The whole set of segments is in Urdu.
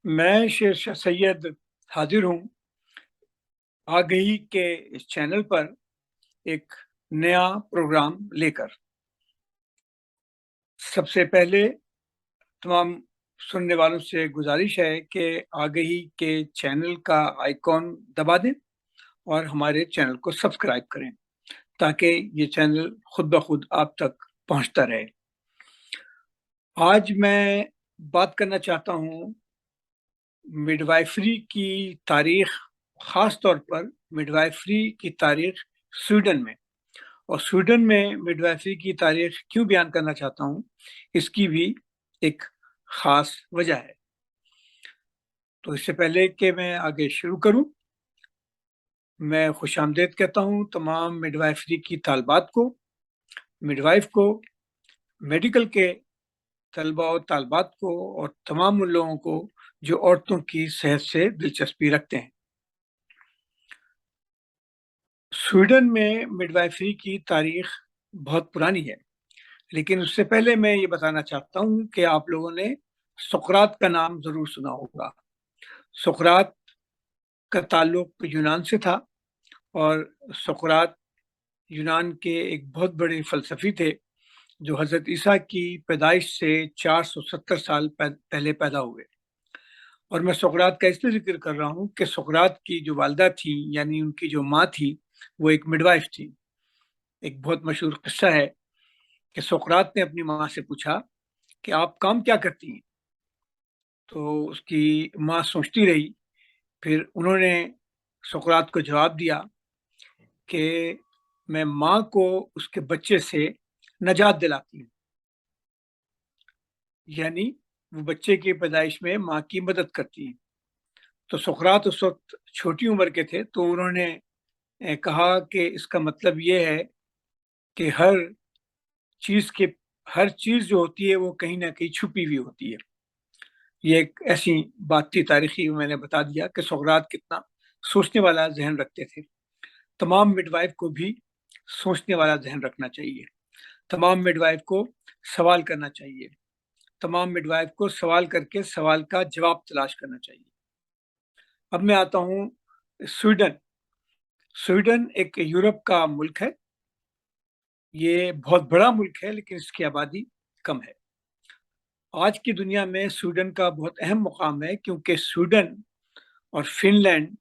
میں شیر شاہ سید حاضر ہوں آگہی کے اس چینل پر ایک نیا پروگرام لے کر۔ سب سے پہلے تمام سننے والوں سے گزارش ہے کہ آگہی کے چینل کا آئیکن دبا دیں اور ہمارے چینل کو سبسکرائب کریں تاکہ یہ چینل خود بخود آپ تک پہنچتا رہے۔ آج میں بات کرنا چاہتا ہوں مڈوائفری کی تاریخ، خاص طور پر مڈوائفری کی تاریخ سویڈن میں، اور سویڈن میں مڈوائفری کی تاریخ کیوں بیان کرنا چاہتا ہوں، اس کی بھی ایک خاص وجہ ہے۔ تو اس سے پہلے کہ میں آگے شروع کروں، میں خوش آمدید کہتا ہوں تمام مڈوائفری کی طالبات کو، مڈوائف کو، میڈیکل کے طلبہ و طالبات کو، اور تمام ان لوگوں کو جو عورتوں کی صحت سے دلچسپی رکھتے ہیں۔ سویڈن میں مڈوائفری کی تاریخ بہت پرانی ہے، لیکن اس سے پہلے میں یہ بتانا چاہتا ہوں کہ آپ لوگوں نے سقراط کا نام ضرور سنا ہوگا۔ سقراط کا تعلق یونان سے تھا، اور سقراط یونان کے ایک بہت بڑے فلسفی تھے جو حضرت عیسیٰ کی پیدائش سے 470 سال پہلے پیدا ہوئے۔ اور میں سقراط کا اس لیے ذکر کر رہا ہوں کہ سقراط کی جو والدہ تھی، یعنی ان کی جو ماں تھی، وہ ایک مڈوائف تھی۔ ایک بہت مشہور قصہ ہے کہ سقراط نے اپنی ماں سے پوچھا کہ آپ کام کیا کرتی ہیں؟ تو اس کی ماں سوچتی رہی، پھر انہوں نے سقراط کو جواب دیا کہ میں ماں کو اس کے بچے سے نجات دلاتی ہوں، یعنی وہ بچے کی پیدائش میں ماں کی مدد کرتی ہیں۔ تو سقراط اس وقت چھوٹی عمر کے تھے، تو انہوں نے کہا کہ اس کا مطلب یہ ہے کہ ہر چیز جو ہوتی ہے وہ کہیں نہ کہیں چھپی ہوئی ہوتی ہے۔ یہ ایک ایسی بات تھی تاریخی، میں نے بتا دیا کہ سقراط کتنا سوچنے والا ذہن رکھتے تھے۔ تمام مڈوائف کو بھی سوچنے والا ذہن رکھنا چاہیے، تمام مڈوائف کو سوال کرنا چاہیے، تمام مڈوائف کو سوال کر کے سوال کا جواب تلاش کرنا چاہیے۔ اب میں آتا ہوں سویڈن۔ سویڈن ایک یورپ کا ملک ہے، یہ بہت بڑا ملک ہے لیکن اس کی آبادی کم ہے۔ آج کی دنیا میں سویڈن کا بہت اہم مقام ہے، کیونکہ سویڈن اور فن لینڈ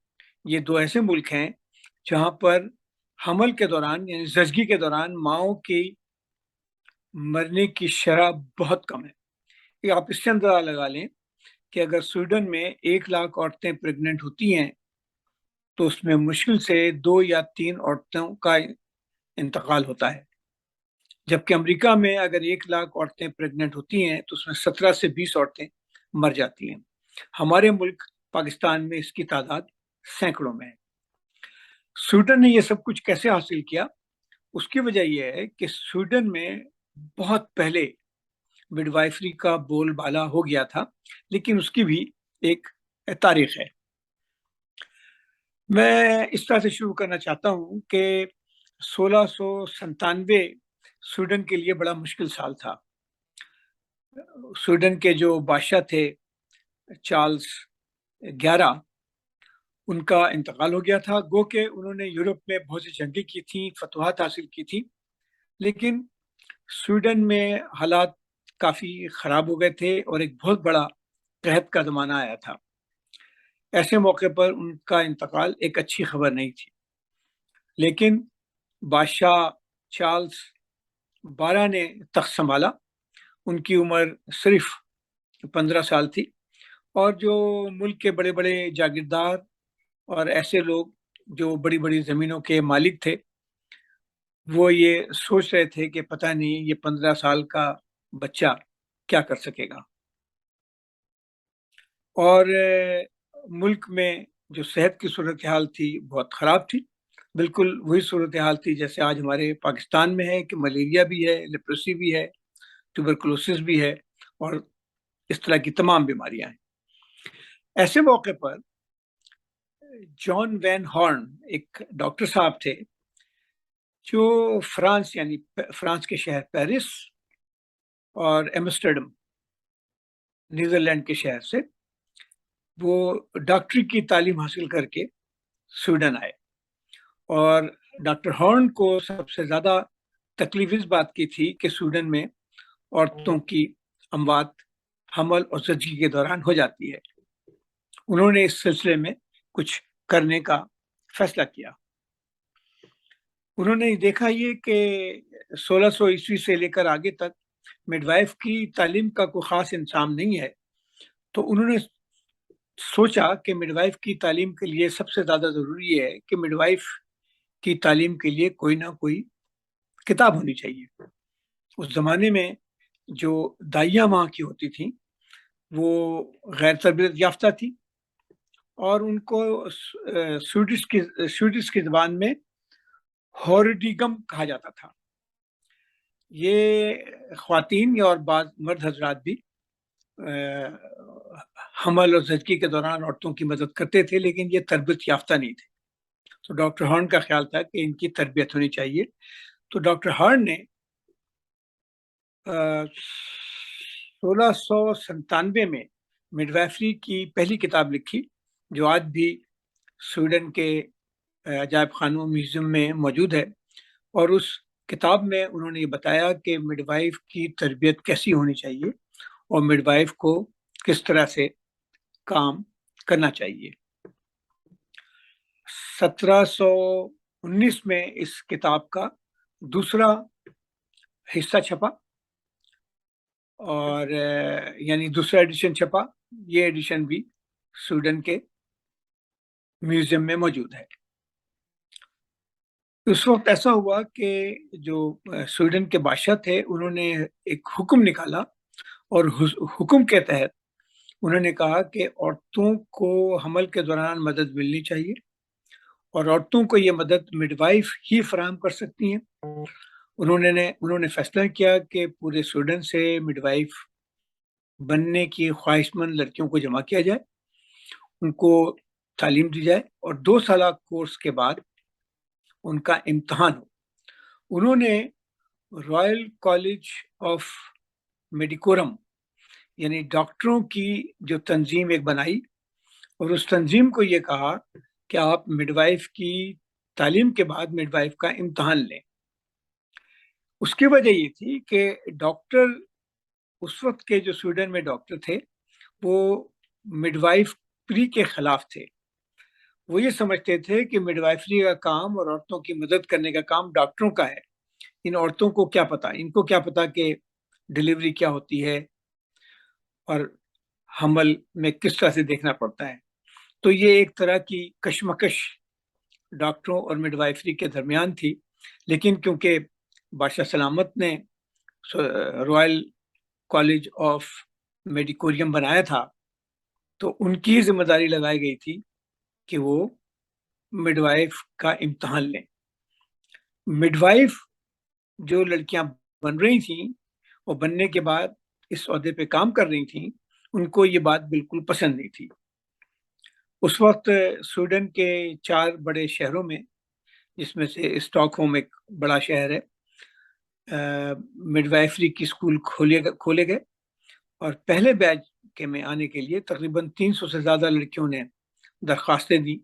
یہ دو ایسے ملک ہیں جہاں پر حمل کے دوران، یعنی زچگی کے دوران، ماؤں کی مرنے کی شرح بہت کم ہے۔ یہ آپ اس سے اندازہ لگا لیں کہ اگر سویڈن میں 1 لاکھ عورتیں پریگننٹ ہوتی ہیں تو اس میں مشکل سے 2 یا 3 عورتوں کا انتقال ہوتا ہے، جبکہ امریکہ میں اگر 1 لاکھ عورتیں پریگننٹ ہوتی ہیں تو اس میں 17 سے 20 عورتیں مر جاتی ہیں۔ ہمارے ملک پاکستان میں اس کی تعداد سینکڑوں میں ہے۔ سویڈن نے یہ سب کچھ کیسے حاصل کیا؟ اس کی وجہ یہ ہے کہ سویڈن میں بہت پہلے مڈوائفری کا بول بالا ہو گیا تھا، لیکن اس کی بھی ایک تاریخ ہے۔ میں اس طرح سے شروع کرنا چاہتا ہوں کہ 1697 سویڈن کے لیے بڑا مشکل سال تھا۔ سویڈن کے جو بادشاہ تھے چارلس 11، ان کا انتقال ہو گیا تھا۔ گو کہ انہوں نے یورپ میں بہت سی جنگیں کی تھیں، فتوحات حاصل کی تھی، لیکن سویڈن میں حالات کافی خراب ہو گئے تھے اور ایک بہت بڑا قحط کا زمانہ آیا تھا۔ ایسے موقع پر ان کا انتقال ایک اچھی خبر نہیں تھی، لیکن بادشاہ چارلس 12 نے تخت سنبھالا۔ ان کی عمر صرف 15 سال تھی، اور جو ملک کے بڑے بڑے جاگیردار اور ایسے لوگ جو بڑی بڑی زمینوں کے مالک تھے، وہ یہ سوچ رہے تھے کہ پتہ نہیں یہ 15 سال کا بچہ کیا کر سکے گا۔ اور ملک میں جو صحت کی صورتحال تھی بہت خراب تھی، بالکل وہی صورتحال تھی جیسے آج ہمارے پاکستان میں ہے، کہ ملیریا بھی ہے، لیپروسی بھی ہے، ٹیوبرکلوسس بھی ہے، اور اس طرح کی تمام بیماریاں ہیں۔ ایسے موقع پر جان وین ہارن ایک ڈاکٹر صاحب تھے جو فرانس، یعنی فرانس کے شہر پیرس اور ایمسٹرڈم نیدرلینڈ کے شہر سے وہ ڈاکٹری کی تعلیم حاصل کر کے سویڈن آئے، اور ڈاکٹر ہارن کو سب سے زیادہ تکلیف اس بات کی تھی کہ سویڈن میں عورتوں کی اموات حمل اور زچگی کے دوران ہو جاتی ہے۔ انہوں نے اس سلسلے میں کچھ کرنے کا فیصلہ کیا۔ انہوں نے دیکھا یہ کہ 1600 عیسوی سے لے کر آگے تک مڈ وائف کی تعلیم کا کوئی خاص انتظام نہیں ہے، تو انہوں نے سوچا کہ مڈ وائف کی تعلیم کے لیے سب سے زیادہ ضروری ہے کہ مڈ وائف کی تعلیم کے لیے کوئی نہ کوئی کتاب ہونی چاہیے۔ اس زمانے میں جو دائیاں ماں کی ہوتی تھیں وہ غیر تربیت یافتہ تھی، اور ان کو سویڈش کی زبان میں ہورڈیگم کہا جاتا تھا۔ یہ خواتین اور بعض مرد حضرات بھی حمل اور زچگی کے دوران عورتوں کی مدد کرتے تھے، لیکن یہ تربیت یافتہ نہیں تھے۔ تو ڈاکٹر ہارن کا خیال تھا کہ ان کی تربیت ہونی چاہیے۔ تو ڈاکٹر ہارن نے 1697 میں مڈ وائفری کی پہلی کتاب لکھی، جو آج بھی سویڈن کے عجائب خانوں میوزیم میں موجود ہے، اور اس کتاب میں انہوں نے یہ بتایا کہ مڈ وائف کی تربیت کیسی ہونی چاہیے اور مڈ وائف کو کس طرح سے کام کرنا چاہیے۔ 1719 میں اس کتاب کا دوسرا حصہ چھپا، اور یعنی دوسرا ایڈیشن چھپا۔ یہ ایڈیشن بھی سویڈن کے میوزیم میں موجود ہے۔ اس وقت ایسا ہوا کہ جو سویڈن کے بادشاہ تھے انہوں نے ایک حکم نکالا، اور حکم کے تحت انہوں نے کہا کہ عورتوں کو حمل کے دوران مدد ملنی چاہیے، اور عورتوں کو یہ مدد مڈ وائف ہی فراہم کر سکتی ہیں۔ انہوں نے فیصلہ کیا کہ پورے سویڈن سے مڈ وائف بننے کی خواہش مند لڑکیوں کو جمع کیا جائے، ان کو تعلیم دی جائے، اور 2 سالہ کورس کے بعد ان کا امتحان ہو۔ انہوں نے رائل کالج آف میڈیکورم یعنی ڈاکٹروں کی جو تنظیم ایک بنائی، اور اس تنظیم کو یہ کہا کہ آپ مڈ وائف کی تعلیم کے بعد مڈ وائف کا امتحان لیں۔ اس کی وجہ یہ تھی کہ ڈاکٹر اس وقت کے جو سویڈن میں ڈاکٹر تھے وہ مڈ وائفری کے خلاف تھے۔ وہ یہ سمجھتے تھے کہ مڈ وائفری کا کام اور عورتوں کی مدد کرنے کا کام ڈاکٹروں کا ہے، ان عورتوں کو کیا پتا، ان کو کیا پتا کہ ڈلیوری کیا ہوتی ہے اور حمل میں کس طرح سے دیکھنا پڑتا ہے۔ تو یہ ایک طرح کی کشمکش ڈاکٹروں اور مڈ وائفری کے درمیان تھی، لیکن کیونکہ بادشاہ سلامت نے رائل کالج آف میڈیکوریم بنایا تھا تو ان کی ذمہ داری لگائی گئی تھی کہ وہ مڈ وائف کا امتحان لیں۔ مڈ وائف جو لڑکیاں بن رہی تھیں وہ بننے کے بعد اس عہدے پہ کام کر رہی تھیں، ان کو یہ بات بالکل پسند نہیں تھی۔ اس وقت سویڈن کے 4 بڑے شہروں میں، جس میں سے اسٹاک ہوم ایک بڑا شہر ہے، مڈ وائفری کی اسکول کھولے گئے، اور پہلے بیچ کے میں آنے کے لیے تقریباً 300 سے زیادہ لڑکیوں نے درخواستیں دی،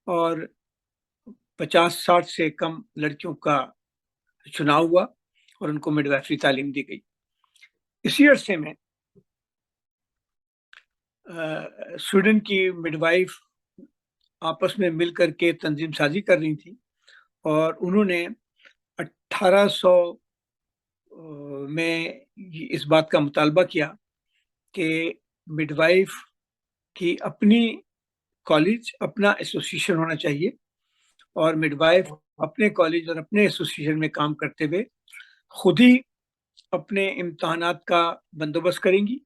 اور 50-60 سے کم لڑکیوں کا چناؤ ہوا اور ان کو مڈ وائفری تعلیم دی گئی۔ اسی عرصے میں سویڈن کی مڈ وائف آپس میں مل کر کے تنظیم سازی کر رہی تھی، اور انہوں نے 1800 میں اس بات کا مطالبہ کیا کہ مڈ وائف کی اپنی کالج، اپنا ایسوسیشن ہونا چاہیے، اور مڈ وائف اپنے کالج اور اپنے ایسوسیشن میں کام کرتے ہوئے خود ہی اپنے امتحانات کا بندوبست کریں گی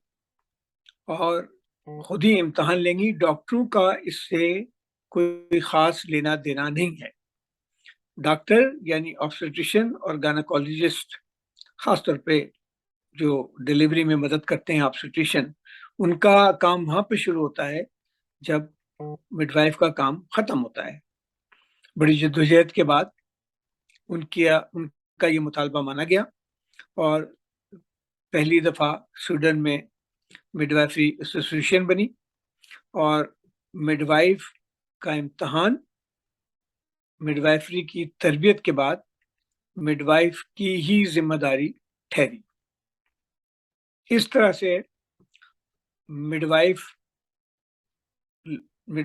اور خود ہی امتحان لیں گی۔ ڈاکٹروں کا اس سے کوئی خاص لینا دینا نہیں ہے۔ ڈاکٹر یعنی آبسٹریشن اور گائنیکولوجسٹ، خاص طور پہ جو ڈلیوری میں مدد کرتے ہیں آبسٹریشن، ان کا کام وہاں پہ شروع ہوتا ہے جب مڈ وائف کا کام ختم ہوتا ہے۔ بڑی جدوجہد کے بعد ان کا یہ مطالبہ مانا گیا، اور پہلی دفعہ سویڈن میں مڈ وائفری ایسوسیشن بنی، اور مڈ وائف کا امتحان مڈ وائفری کی تربیت کے بعد مڈ وائف کی ہی ذمہ داری ٹھہری۔ اس طرح سے مڈ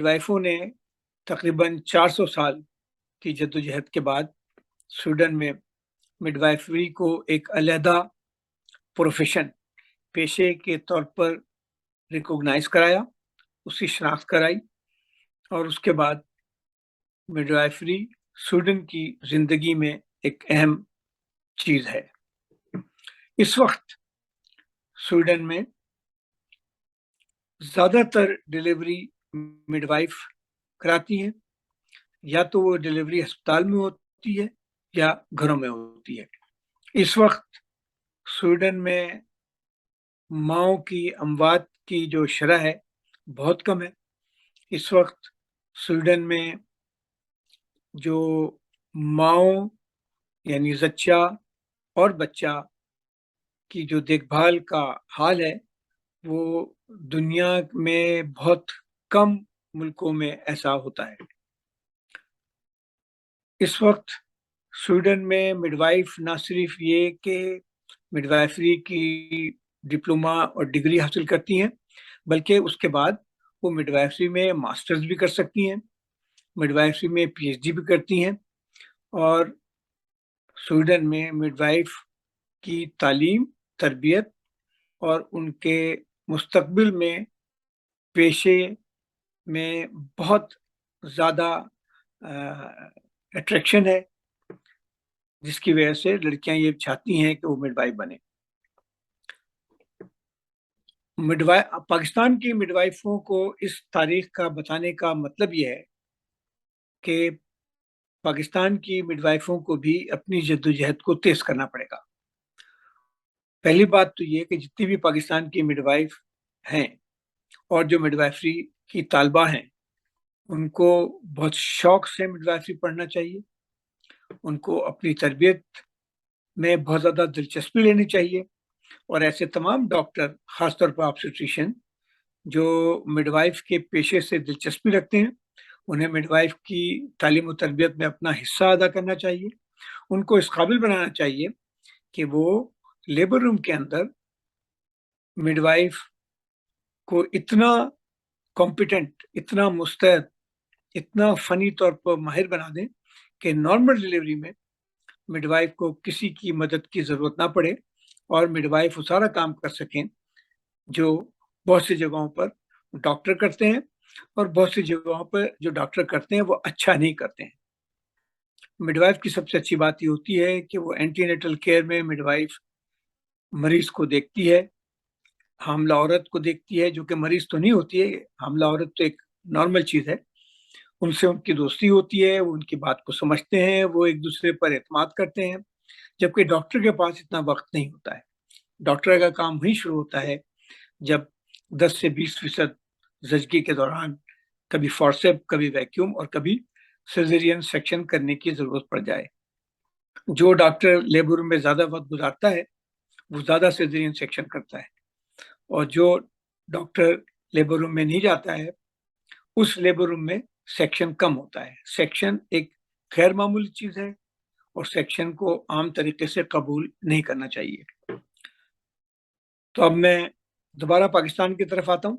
وائفوں نے تقریباً 400 سال کی جدوجہد کے بعد سویڈن میں مڈ وائفری کو ایک علیحدہ پروفیشن، پیشے کے طور پر ریکوگنائز کرایا، اس کی شناخت کرائی، اور اس کے بعد مڈ وائفری سویڈن کی زندگی میں ایک اہم چیز ہے۔ اس وقت سویڈن میں زیادہ تر ڈیلیوری مڈ وائف کراتی ہیں، یا تو وہ ڈیلیوری ہسپتال میں ہوتی ہے یا گھروں میں ہوتی ہے۔ اس وقت سویڈن میں ماؤں کی اموات کی جو شرح ہے بہت کم ہے۔ اس وقت سویڈن میں جو ماؤں یعنی زچہ اور بچہ کی جو دیکھ بھال کا حال ہے وہ دنیا میں بہت کم ملکوں میں ایسا ہوتا ہے۔ اس وقت سویڈن میں مڈ وائف نہ صرف یہ کہ مڈ وائفری کی ڈپلوما اور ڈگری حاصل کرتی ہیں، بلکہ اس کے بعد وہ مڈ وائفری میں ماسٹرز بھی کر سکتی ہیں، مڈ وائفری میں پی ایچ ڈی بھی کرتی ہیں، اور سویڈن میں مڈ وائف کی تعلیم، تربیت اور ان کے مستقبل میں پیشے میں بہت زیادہ اٹریکشن ہے، جس کی وجہ سے لڑکیاں یہ چاہتی ہیں کہ وہ مڈ وائف بنے۔ پاکستان کی مڈ وائفوں کو اس تاریخ کا بتانے کا مطلب یہ ہے کہ پاکستان کی مڈ وائفوں کو بھی اپنی جدوجہد کو تیز کرنا پڑے گا۔ پہلی بات تو یہ کہ جتنی بھی پاکستان کی مڈ وائف ہیں اور جو مڈ وائفری کی طالبہ ہیں، ان کو بہت شوق سے مڈ وائفری پڑھنا چاہیے، ان کو اپنی تربیت میں بہت زیادہ دلچسپی لینی چاہیے، اور ایسے تمام ڈاکٹر، خاص طور پر آبسٹریشن، جو مڈ وائف کے پیشے سے دلچسپی رکھتے ہیں، انہیں مڈ وائف کی تعلیم و تربیت میں اپنا حصہ ادا کرنا چاہیے۔ ان کو اس قابل بنانا چاہیے کہ وہ لیبر روم کے اندر مڈ وائف کو اتنا کمپیٹنٹ، اتنا مستعد، اتنا فنی طور پر ماہر بنا دیں کہ نارمل ڈیلیوری میں مڈ وائف کو کسی کی مدد کی ضرورت نہ پڑے، اور مڈ وائف وہ سارا کام کر سکیں جو بہت سی جگہوں پر ڈاکٹر کرتے ہیں، اور بہت سی جگہوں پر جو ڈاکٹر کرتے ہیں وہ اچھا نہیں کرتے ہیں۔ مڈ وائف کی سب سے اچھی بات یہ ہوتی ہے کہ وہ اینٹی نیٹل کیئر میں مڈ وائف مریض کو دیکھتی ہے، حاملہ عورت کو دیکھتی ہے، جو کہ مریض تو نہیں ہوتی ہے، حاملہ عورت تو ایک نارمل چیز ہے، ان سے ان کی دوستی ہوتی ہے، وہ ان کی بات کو سمجھتے ہیں، وہ ایک دوسرے پر اعتماد کرتے ہیں، جبکہ ڈاکٹر کے پاس اتنا وقت نہیں ہوتا ہے۔ ڈاکٹر کا کام وہی شروع ہوتا ہے جب 10 سے 20% زچگی کے دوران کبھی فورسپ، کبھی ویکیوم اور کبھی سیزرین سیکشن کرنے کی ضرورت پڑ جائے۔ جو ڈاکٹر لیبر روم میں زیادہ وقت گزارتا ہے وہ زیادہ سیزرین سیکشن کرتا ہے، اور جو ڈاکٹر لیبر روم میں نہیں جاتا ہے اس لیبر روم میں سیکشن کم ہوتا ہے۔ سیکشن ایک غیر معمولی چیز ہے، اور سیکشن کو عام طریقے سے قبول نہیں کرنا چاہیے۔ تو اب میں دوبارہ پاکستان کی طرف آتا ہوں۔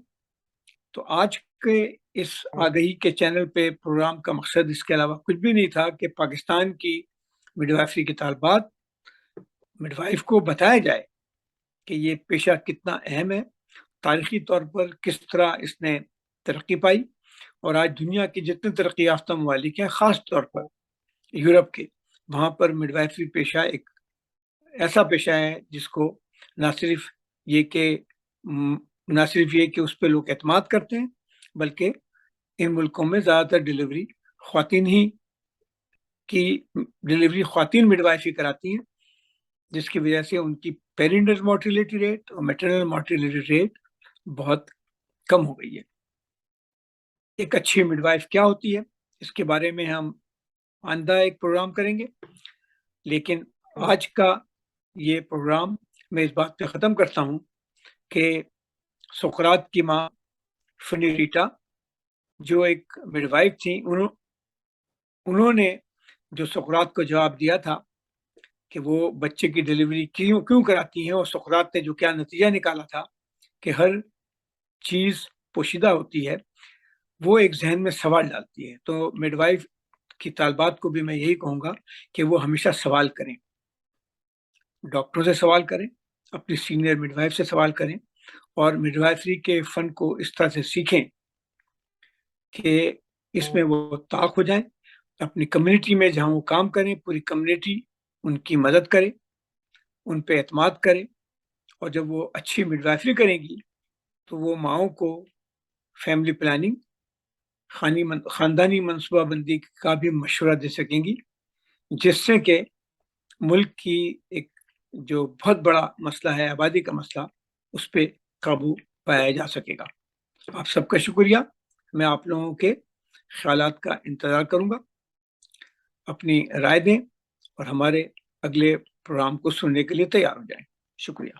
تو آج کے اس آگہی کے چینل پہ پروگرام کا مقصد اس کے علاوہ کچھ بھی نہیں تھا کہ پاکستان کی مڈ وائفری کے طالبات، مڈ وائف کو بتایا جائے کہ یہ پیشہ کتنا اہم ہے، تاریخی طور پر کس طرح اس نے ترقی پائی، اور آج دنیا کے جتنے ترقی یافتہ ممالک ہیں، خاص طور پر یورپ کے، وہاں پر مڈ وائفری پیشہ ایک ایسا پیشہ ہے جس کو نہ صرف یہ کہ اس پہ لوگ اعتماد کرتے ہیں، بلکہ ان ملکوں میں زیادہ تر ڈیلیوری خواتین مڈ وائفری کراتی ہیں، جس کی وجہ سے ان کی پیرنٹل مورٹیلیٹی ریٹ اور میٹرنل مورٹیلیٹی ریٹ بہت کم ہو گئی ہے۔ ایک اچھی مڈ وائف کیا ہوتی ہے اس کے بارے میں ہم آئندہ ایک پروگرام کریں گے، لیکن آج کا یہ پروگرام میں اس بات پہ ختم کرتا ہوں کہ سقراط کی ماں فنیریٹا جو ایک مڈ وائف تھیں انہوں نے جو سقراط کو جواب دیا تھا کہ وہ بچے کی ڈلیوری کیوں کراتی ہیں، اور سقراط نے جو کیا نتیجہ نکالا تھا کہ ہر چیز پوشیدہ ہوتی ہے، وہ ایک ذہن میں سوال ڈالتی ہے۔ تو مڈ وائف کی طالبات کو بھی میں یہی کہوں گا کہ وہ ہمیشہ سوال کریں، ڈاکٹروں سے سوال کریں، اپنی سینئر مڈ وائف سے سوال کریں، اور مڈ وائفری کے فن کو اس طرح سے سیکھیں کہ اس میں وہ طاق ہو جائیں، اپنی کمیونٹی میں جہاں وہ کام کریں پوری کمیونٹی ان کی مدد کرے، ان پہ اعتماد کرے، اور جب وہ اچھی مڈ وائفری کریں گی تو وہ ماؤں کو فیملی پلاننگ، خاندانی منصوبہ بندی کا بھی مشورہ دے سکیں گی، جس سے کہ ملک کی ایک جو بہت بڑا مسئلہ ہے آبادی کا مسئلہ، اس پہ قابو پایا جا سکے گا۔ آپ سب کا شکریہ، میں آپ لوگوں کے خیالات کا انتظار کروں گا، اپنی رائے دیں اور ہمارے اگلے پروگرام کو سننے کے لیے تیار ہو جائیں۔ شکریہ۔